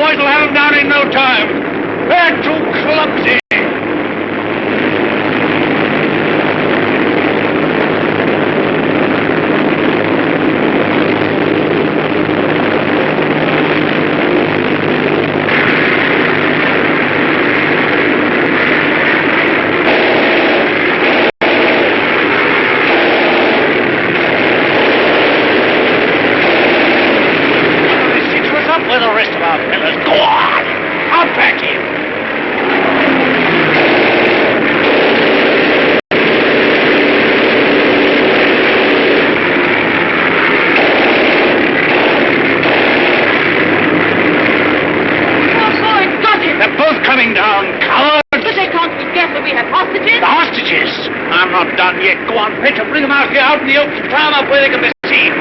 boys will have them down in no time. They're too clumsy. Where the rest of our fellas? Go on! I'll back you! They're both coming down, coward! But they can't be deaf if we have hostages. The hostages? I'm not done yet. Go on, Petra, bring them out here, out in the open, tie them up where they can be seen.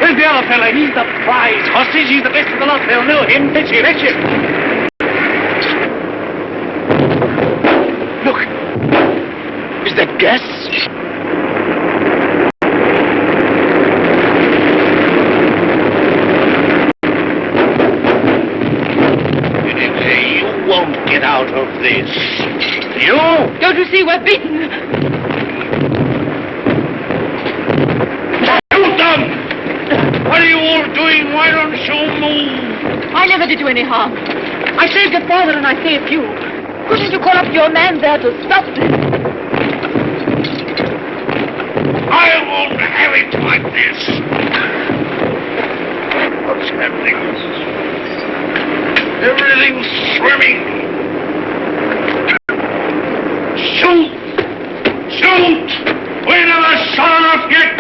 Where's the other fella? He's the prize hostage. He's the best of the lot. They'll know him. Fetch him. Fetch him. Look. Is that gas? this. You! Don't you see we're beaten? Shoot them! What are you all doing? Why don't you move? I never did you any harm. I saved your father and I saved you. Couldn't you call up your man there to stop this? I won't have it like this. What's happening? Everything's swimming. Shoot! Shoot! We never shot enough yet.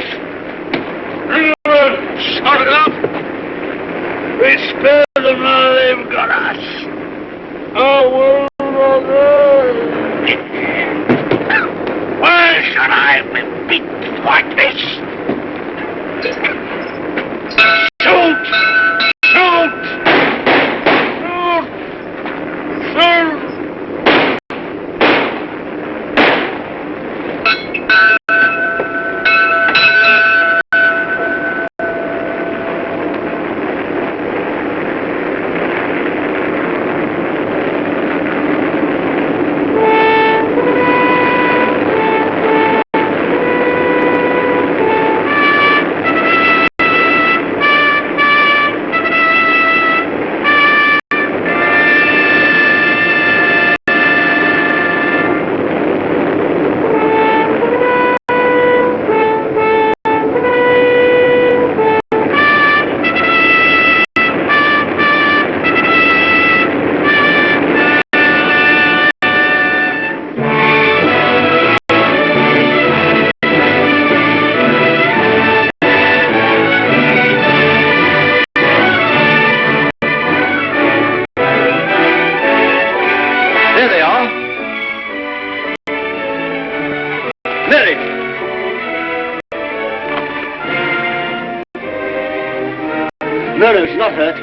Never shot enough. We spared them, now they've got us. Our world on earth. Why should I be beaten like this? Shoot! Shoot! Shoot! Shoot! No, she's not hurt.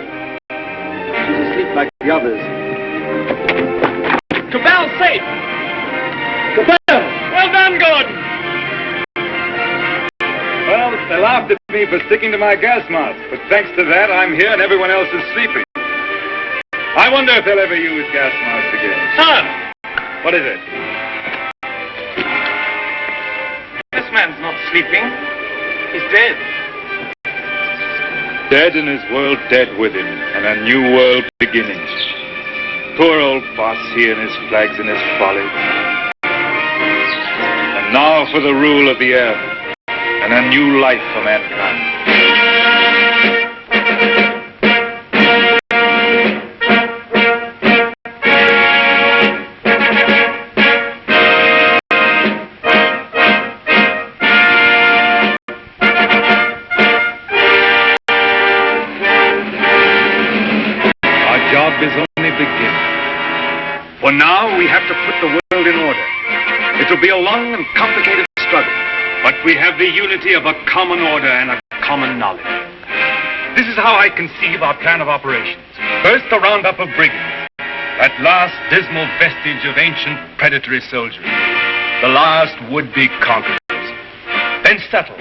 She's asleep like the others. Cabell's safe! Cabell! Well done, Gordon! Well, they laughed at me for sticking to my gas mask, but thanks to that, I'm here and everyone else is sleeping. I wonder if they'll ever use gas masks again. Son! What is it? This man's not sleeping. He's dead. Dead and his world dead with him, and a new world beginning. Poor old boss, he and his flags and his folly. And now for the rule of the earth, and a new life for mankind. Is only beginning. For now, we have to put the world in order. It will be a long and complicated struggle, but we have the unity of a common order and a common knowledge. This is how I conceive our plan of operations. First, the roundup of brigands, that last dismal vestige of ancient predatory soldiery, the last would-be conquerors. Then settle,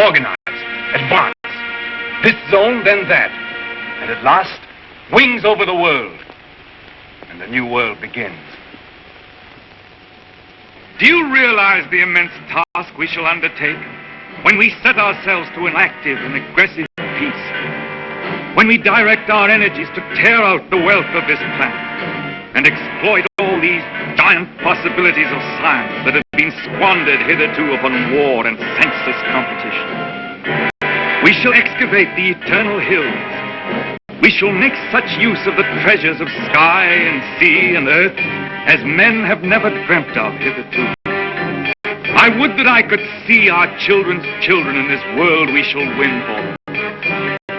organize, advance. This zone, then that, and at last, wings over the world, and a new world begins. Do you realize the immense task we shall undertake when we set ourselves to an active and aggressive peace? When we direct our energies to tear out the wealth of this planet and exploit all these giant possibilities of science that have been squandered hitherto upon war and senseless competition? We shall excavate the eternal hills. We shall make such use of the treasures of sky and sea and earth as men have never dreamt of hitherto. I would that I could see our children's children in this world we shall win for them.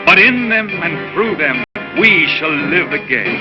But in them and through them, we shall live again.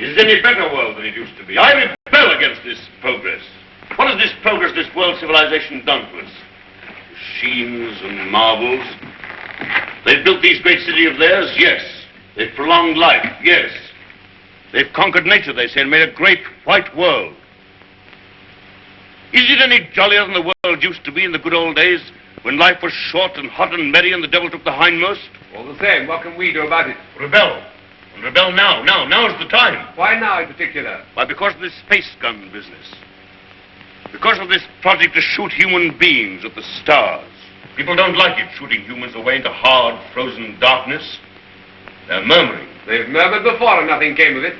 Is it any better world than it used to be? I rebel against this progress. What has this progress, this world civilization done to us? Machines and marvels. They've built these great cities of theirs, yes. They've prolonged life, yes. They've conquered nature, they say, and made a great white world. Is it any jollier than the world used to be in the good old days, when life was short and hot and merry and the devil took the hindmost? All the same, what can we do about it? Rebel. And rebel now. Now's the time. Why now in particular? Why, because of this space gun business. Because of this project to shoot human beings at the stars. People don't like it, shooting humans away into hard, frozen darkness. They're murmuring. They've murmured before and nothing came of it.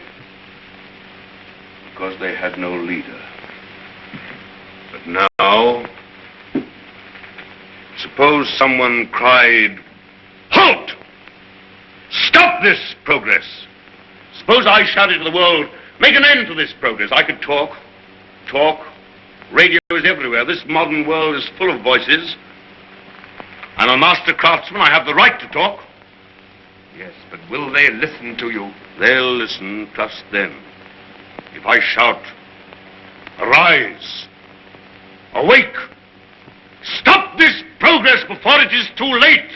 Because they had no leader. But now, suppose someone cried, "Halt! Stop this progress!" Suppose I shouted to the world, "Make an end to this progress." I could talk. Radio is everywhere. This modern world is full of voices. I'm a master craftsman. I have the right to talk. Yes, but will they listen to you? They'll listen, trust them. If I shout, "Arise! Awake! Stop this progress before it is too late!"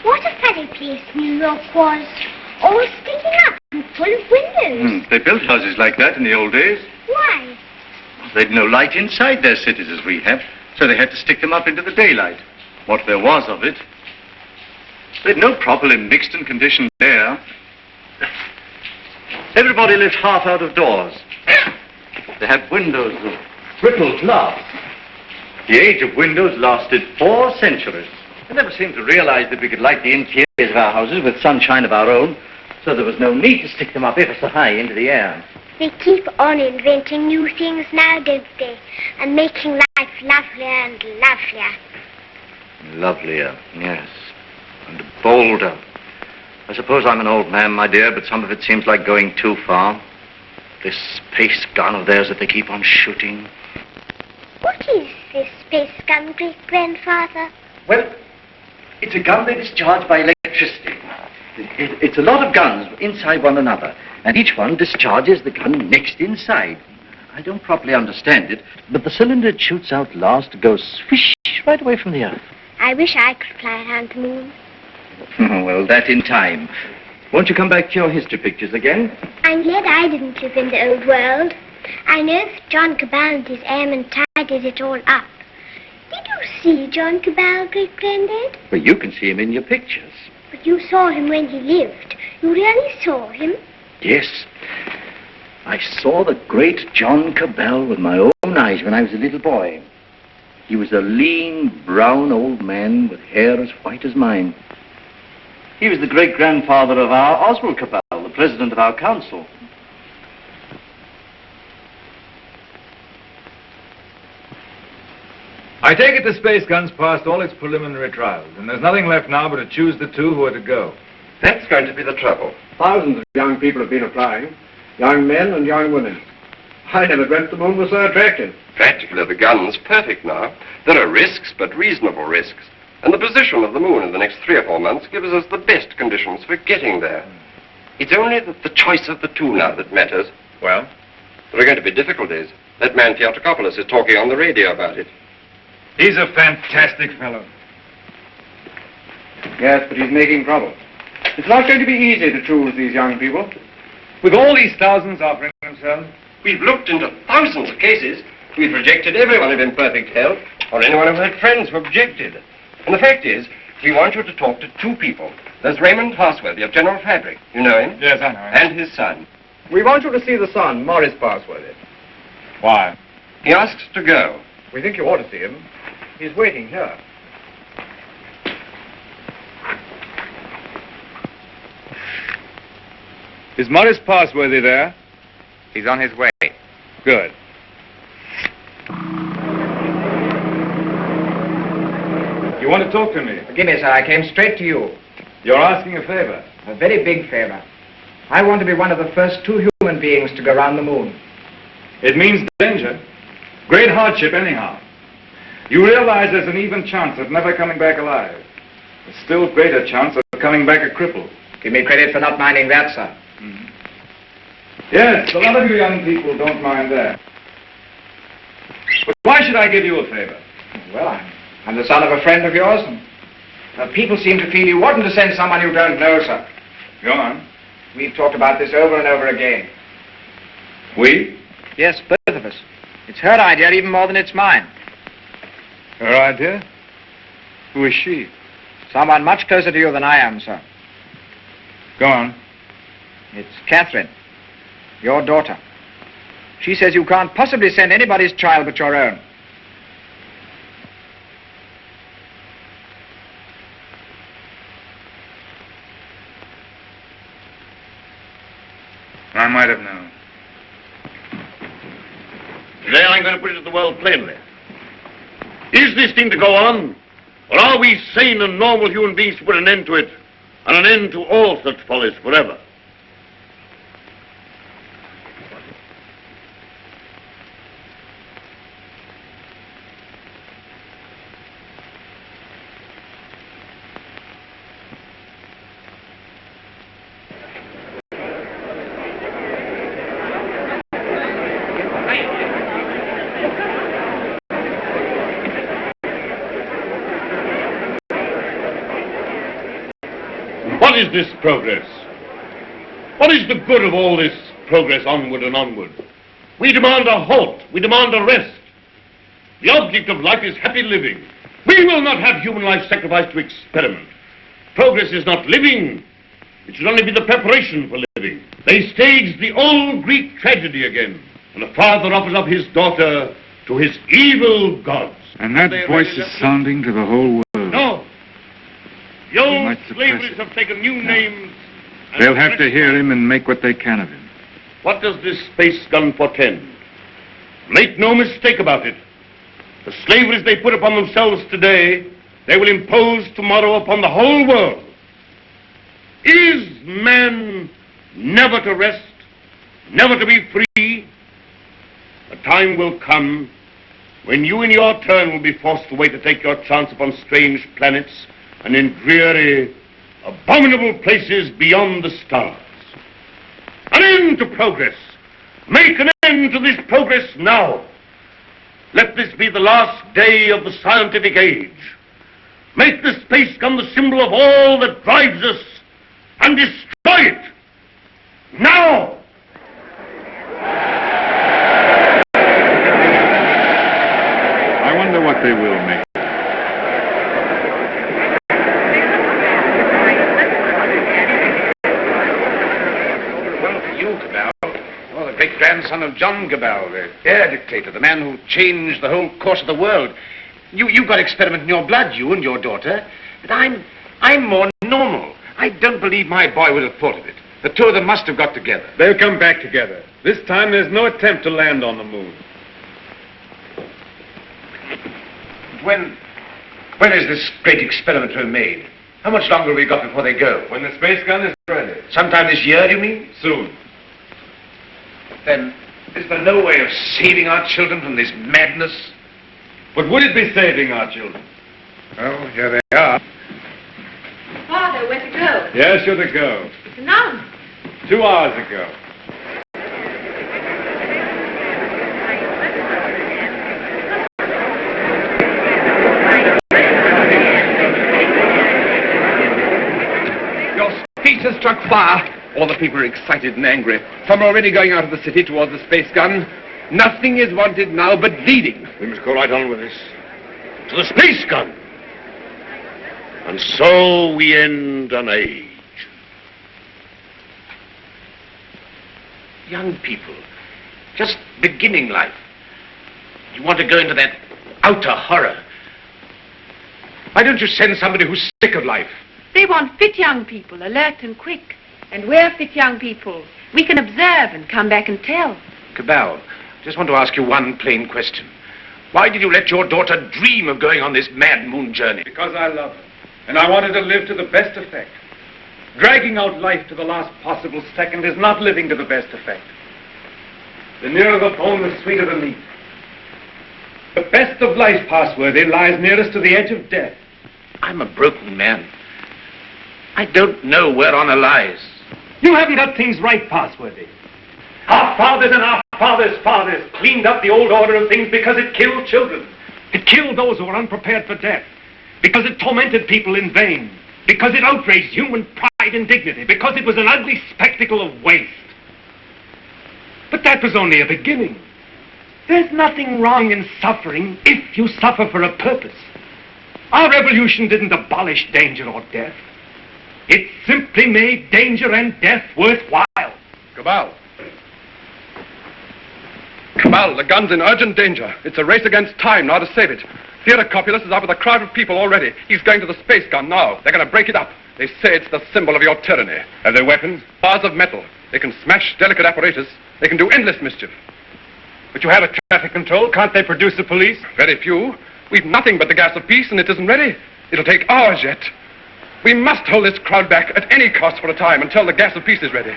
What a funny place New York was. All sticking up and full of windows. They built houses like that in the old days. Why? They'd no light inside their cities as we have, so they had to stick them up into the daylight. What there was of it. They'd no properly mixed and conditioned air. Everybody lived half out of doors. They had windows of brittle glass. The age of windows lasted 4 centuries. I never seemed to realize that we could light the interiors of our houses with sunshine of our own, so there was no need to stick them up ever so high into the air. They keep on inventing new things now, don't they? And making life lovelier and lovelier. Lovelier, yes. And bolder. I suppose I'm an old man, my dear, but some of it seems like going too far. This space gun of theirs that they keep on shooting. What is this space gun, great-grandfather? Well, it's a gun that is charged by electricity. It's a lot of guns inside one another, and each one discharges the gun next inside. I don't properly understand it, but the cylinder it shoots out last goes swish right away from the earth. I wish I could fly around the moon. Well, that in time. Won't you come back to your history pictures again? I'm glad I didn't live in the old world. I know that John Cabal and his airmen tidied it all up. Did you see John Cabal, great-granddad? Well, you can see him in your pictures. But you saw him when he lived. You really saw him? Yes. I saw the great John Cabal with my own eyes when I was a little boy. He was a lean, brown old man with hair as white as mine. He was the great-grandfather of our Oswald Cabal, the president of our council. I take it the space gun's passed all its preliminary trials, and there's nothing left now but to choose the 2 who are to go. That's going to be the trouble. Thousands of young people have been applying. Young men and young women. I never dreamt the moon was so attractive. Practically, the gun's perfect now. There are risks, but reasonable risks. And the position of the moon in the next 3 or 4 months gives us the best conditions for getting there. It's only the choice of the 2 now that matters. Well? There are going to be difficulties. That man Theatrokopoulos is talking on the radio about it. He's a fantastic fellow. Yes, but he's making trouble. It's not going to be easy to choose these young people. With all these thousands offering themselves? We've looked into thousands of cases. We've rejected everyone who's in perfect health, or anyone who had friends who objected. And the fact is, we want you to talk to 2 people. There's Raymond Parsworthy of General Fabric. You know him? Yes, I know him. And his son. We want you to see the son, Morris Parsworthy. Why? He asks to go. We think you ought to see him. He's waiting here. Is Morris Parsworthy there? He's on his way. Good. You want to talk to me? Forgive me, sir. I came straight to you. You're asking a favor. A very big favor. I want to be one of the first 2 human beings to go around the moon. It means danger. Great hardship, anyhow. You realize there's an even chance of never coming back alive. A still greater chance of coming back a cripple. Give me credit for not minding that, sir. Mm-hmm. Yes, a lot of you young people don't mind that. But why should I give you a favor? Well, I'm the son of a friend of yours, and people seem to feel you oughtn't to send someone you don't know, sir. Go on. We've talked about this over and over again. We? Yes, both of us. It's her idea even more than it's mine. Her idea? Who is she? Someone much closer to you than I am, sir. Go on. It's Catherine, your daughter. She says you can't possibly send anybody's child but your own. I might have known. Today I'm going to put it to the world plainly. Is this thing to go on? Or are we sane and normal human beings to put an end to it, and an end to all such follies forever? What is this progress? What is the good of all this progress onward and onward? We demand a halt. We demand a rest. The object of life is happy living. We will not have human life sacrificed to experiment. Progress is not living. It should only be the preparation for living. They stage the old Greek tragedy again, and a father offers up his daughter to his evil gods. And that voice is sounding to the whole world. No. The They old might suppress slaveries have taken new names. and They'll have to fresh hear him and make what they can of him. What does this space gun portend? Make no mistake about it. The slaveries they put upon themselves today, they will impose tomorrow upon the whole world. Is man never to rest, never to be free? A time will come when you in your turn will be forced away to take your chance upon strange planets and in dreary, abominable places beyond the stars. An end to progress. Make an end to this progress now. Let this be the last day of the scientific age. Make the space gun the symbol of all that drives us and destroy it. Now! I wonder what they will make. Well, for you, Cabal. Oh, the great-grandson of John Cabal, the air dictator, the man who changed the whole course of the world. You've got experiment in your blood, you and your daughter. But I'm more normal. I don't believe my boy would have thought of it. The two of them must have got together. They'll come back together. This time there's no attempt to land on the moon. When is this great experiment to be made? How much longer have we got before they go? When the space gun is ready. Sometime this year, do you mean? Soon. Then, is there no way of saving our children from this madness? But would it be saving our children? Oh, here they are. Father, where to go? Yes, you're to go. To none. 2 hours ago. Your speech has struck fire. All the people are excited and angry. Some are already going out of the city towards the space gun. Nothing is wanted now but leading. We must go right on with this. To the space gun. And so we end an age. Young people, just beginning life. You want to go into that outer horror. Why don't you send somebody who's sick of life? They want fit young people, alert and quick. And we're fit young people. We can observe and come back and tell. Cabal, just want to ask you one plain question. Why did you let your daughter dream of going on this mad moon journey? Because I love her, and I wanted to live to the best effect. Dragging out life to the last possible second is not living to the best effect. The nearer the bone, the sweeter the meat. The best of life, Passworthy, lies nearest to the edge of death. I'm a broken man. I don't know where honor lies. You haven't got things right, Passworthy. Our fathers and our fathers' fathers cleaned up the old order of things because it killed children. It killed those who were unprepared for death. Because it tormented people in vain. Because it outraged human pride and dignity. Because it was an ugly spectacle of waste. But that was only a beginning. There's nothing wrong in suffering if you suffer for a purpose. Our revolution didn't abolish danger or death. It simply made danger and death worthwhile. Cabal. Cabal, the gun's in urgent danger. It's a race against time now to save it. Theodore Copulus is out with a crowd of people already. He's going to the space gun now. They're going to break it up. They say it's the symbol of your tyranny. Have they weapons? Bars of metal. They can smash delicate apparatus. They can do endless mischief. But you have a traffic control. Can't they produce the police? Very few. We've nothing but the gas of peace, and it isn't ready. It'll take hours yet. We must hold this crowd back at any cost for a time until the gas of peace is ready.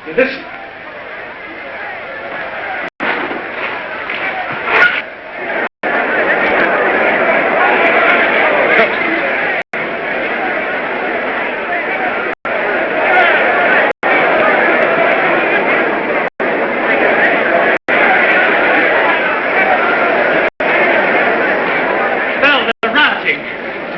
Listen.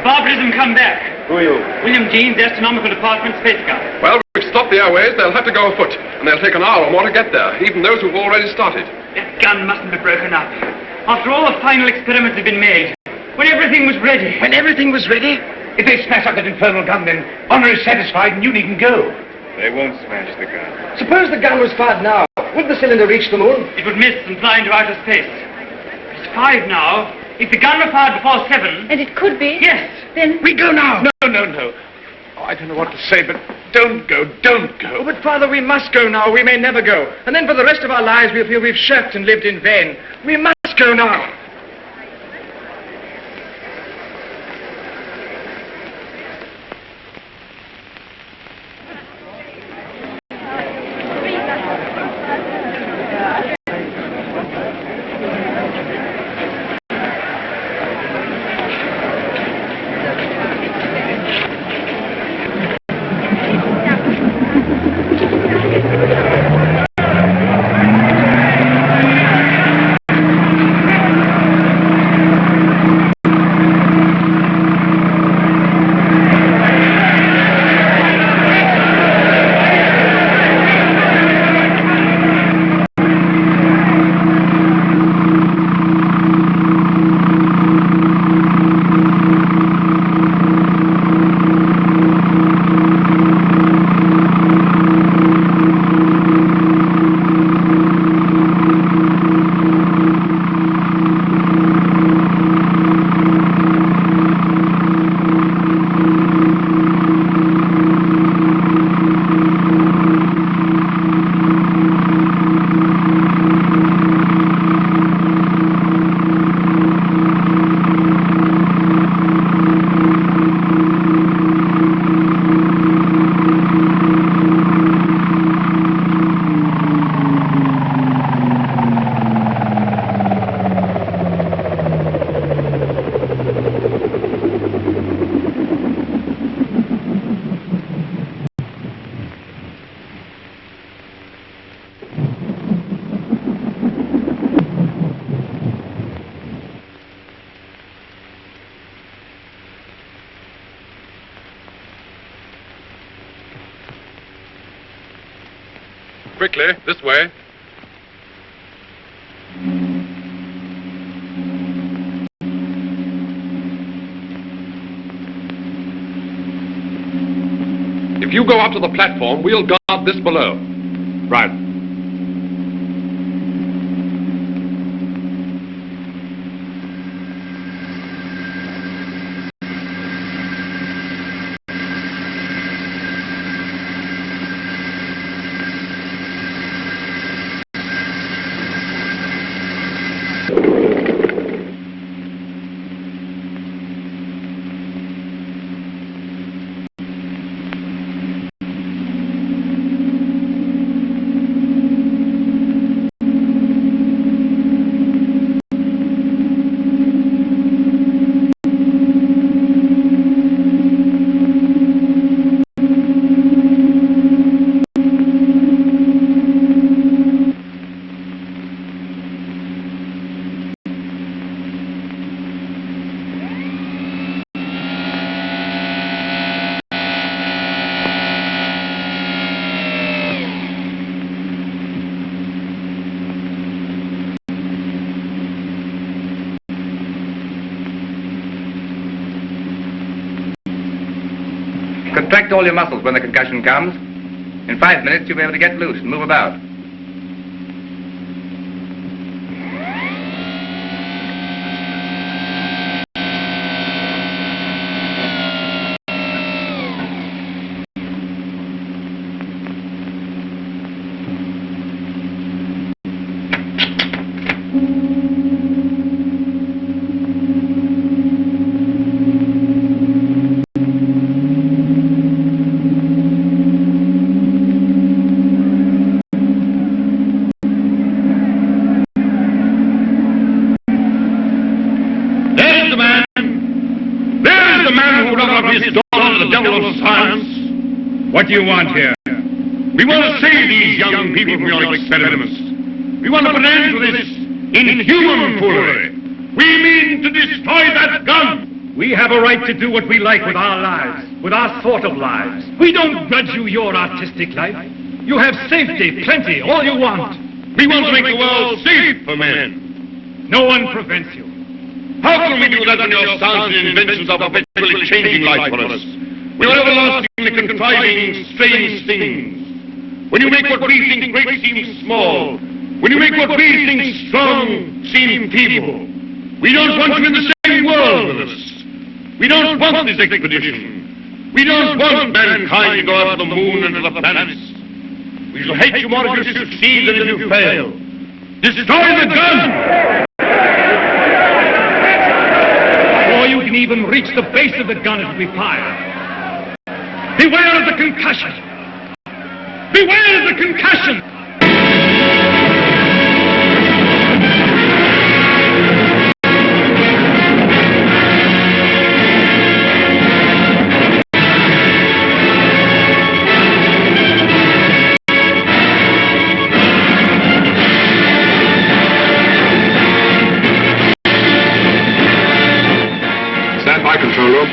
Barbarism come back. Who are you? William Jeans, Astronomical Department, Space Gun. Well, we've stopped the airways. They'll have to go afoot, and they'll take an hour or more to get there, even those who've already started. That gun mustn't be broken up. After all the final experiments have been made, when everything was ready. When everything was ready? If they smash up that infernal gun, then honor is satisfied and you needn't go. They won't smash the gun. Suppose the gun was fired now. Would the cylinder reach the moon? It would miss and fly into outer space. It's 5 now. If the gun were fired before 7... And it could be? Yes. Then... We go now. No. Oh, I don't know what to say, but don't go. Oh, but, Father, we must go now. We may never go. And then for the rest of our lives, we'll feel we've shirked and lived in vain. We must go now. Quickly, this way. If you go up to the platform, we'll guard this below. Right. Contract all your muscles when the concussion comes. In 5 minutes, you'll be able to get loose and move about. What do you want here? We want to save these young people from your experiments. We want to put an end to this inhuman foolery. We mean to destroy that gun. We have a right to do what we like with our lives, with our sort of lives. We don't grudge you your artistic life. You have safety, plenty, all you want. We want to make the world safe for men. No one prevents you. How can we do that when your science and inventions are perpetually changing life for us? When you're everlastingly contriving strange things. When you make what we think great seem small. When you make what we think strong seem feeble. We don't want you in the same world with us. We don't want this expedition. We don't want mankind to go up to the moon and to the planets. We shall hate you more if you succeed than if you fail. Destroy the gun! Before you can even reach the base of the gun, it will be fired. Beware of the concussion! Beware of the concussion! Stand by, control room.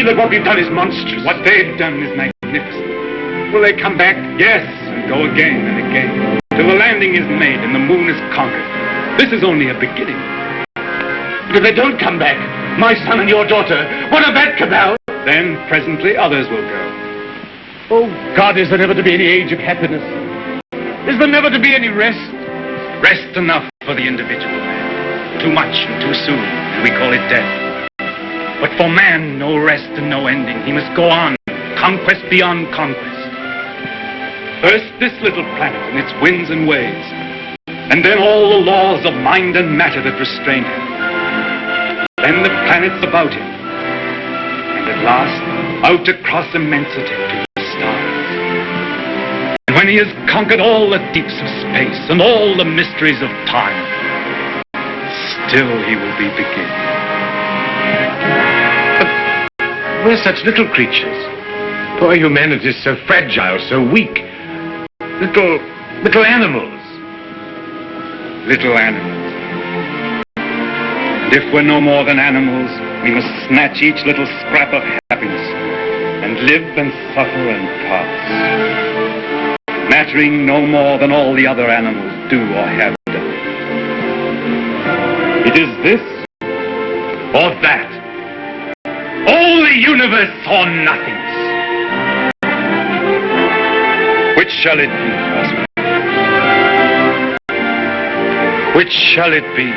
That what we've done is monstrous. What they've done is magnificent. Will they come back? Yes, and go again and again, till the landing is made and the moon is conquered. This is only a beginning. But if they don't come back, my son and your daughter, what of that, Cabal? Then, presently, others will go. Oh, God, is there never to be any age of happiness? Is there never to be any rest? Rest enough for the individual man. Too much and too soon, and we call it death. But for man, no rest and no ending. He must go on, conquest beyond conquest. First this little planet and its winds and waves, and then all the laws of mind and matter that restrain him. Then the planets about him, and at last, out across immensity to the stars. And when he has conquered all the deeps of space and all the mysteries of time, still he will be beginning. We're such little creatures. Poor humanity is so fragile, so weak. Little animals. Little animals. And if we're no more than animals, we must snatch each little scrap of happiness and live and suffer and pass, mattering no more than all the other animals do or have done. It is this or that. All the universe or nothingness. Which shall it be, Oswald? Which shall it be?